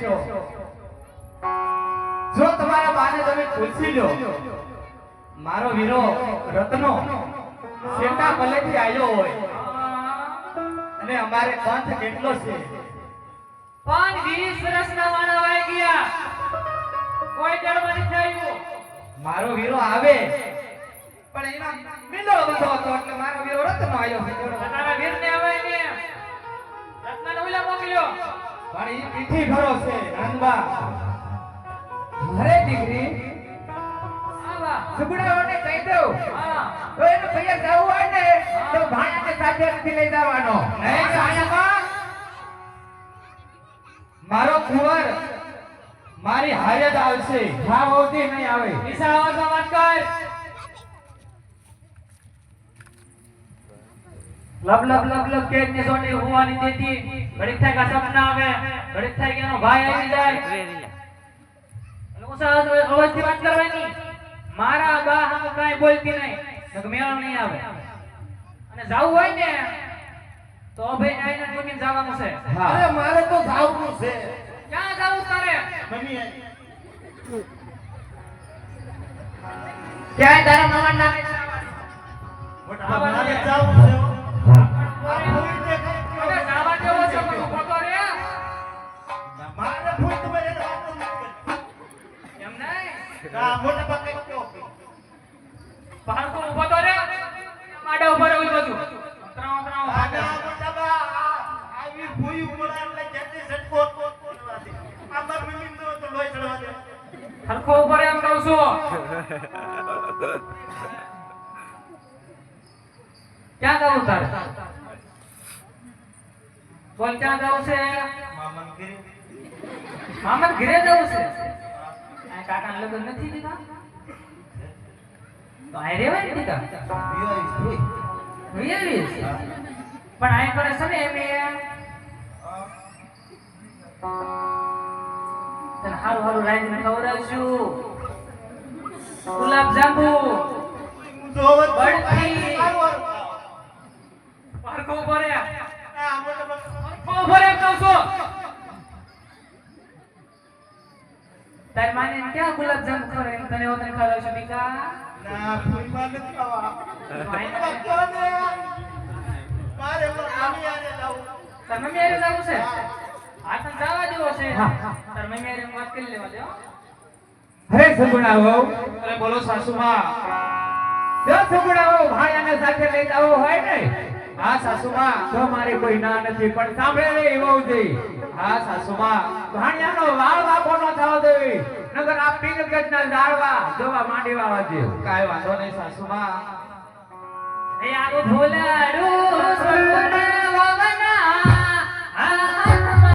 છો જો તમારા બાને તમે પૂછી લો મારો વીરો રત્નો શેટા ભલેથી આવ્યો હોય અને અમારે પંથ કેટલો છે પણ 20 વર્ષના વાળા વાઈ ગયા કોઈ દળવા નથી આવ્યું મારો વીરો આવે પણ એના મિલો બધો હતો એટલે મારો વીરો રત્નો આવ્યો છે તારા વીરને આવે ને રત્નને ઓલા મોકલ્યો પણ ઈ પીઠી ભરો છે નાનબા અરે દીકરી આવા સુગડાઓને કહી દઉં હા તો એને ભૈયા જવું હોય ને તો ભાણાને સાથે નથી લઈ જવાનો નહીં ભાણામાં મારો કુંવર મારી હારે જ આવશે હા હોતી નહીં આવે વિશાળ અવાજમાં વાત કર લબ લબ લબ લબ કે ને સોટી હોવાની દેતી ઘડીક થાય કે સપના આવે ઘડીક થાય કે એનો ભાઈ આવી જાય લોસા અવાજથી વાત કરવાની મારા બા હમ કાઈ બોલતી નહીં નક મેળ નહીં આવે અને જાવું હોય ને તો ભાઈ આઈને મૂકીને જવાનું છે અરે મારે તો જાવું છે ક્યાં જાવું તારે મમ્મી ક્યાં તારા મામા નામે મોટા મારે જાવું છે અરે જાવા દેવો છે પણ ફોટો રે મારે ફૂટ તમે એને વાત ન કરી એમ નહીં ના મોટા પકે કયો બહાર તો ઊભો તો રે માડા ઉપર ઉઈ બાજુ ત્રાવ ત્રાવ આના મોટા બા આવી ભૂઈ ઉમળા એટલે જેટલી સટકો કરવાથી આમર મમ્મી નો તો લોહી ચડવા દે હરખો ઉપર એમ કહું છું ક્યાં જાવું તારે બોલ ક્યાં જાવું છે મામન ગીરી મામા ઘરે જાવું છે આ કાકા લગન નથી દીધા તો આ રેવાય ને દીધા પણ આ કરે છે ને એમ તને હારું હારું રાઈન ખવડાવશું ગુલાબ જાંબુ બરફી પારકો ભરે પારકો ભરે કહું છું તાર માને ક્યાં ગુલાબ જાંબુ ખવડાવે તને ઓતને ખવડાવશું બીકા ના ફૂઈ માં નથી આવા મારે તો આમી આને જાવું તાર મમ્મી આરે જાવું છે આ તને જવા દેવો છે તાર મમ્મી આરે વાત કરી લેવા દે હો અરે સગુણા વહુ અરે બોલો સાસુમાં જો સગુણા વહુ ભાણિયાને સાથે લઈ જાવો હોય ને હા સાસુમાં તો મારી કોઈ ના નથી પણ સાંભળે રે વહુ જઈ હા સાસુમાં ભાણિયાનો વાળ વાપો ન થવા દેવી નગર આ પીંગ ગજના ઝાડવા જોવા માંડી વાવા દે કાઈ વાંધો નહીં સાસુમાં એ આવો ભોલાડું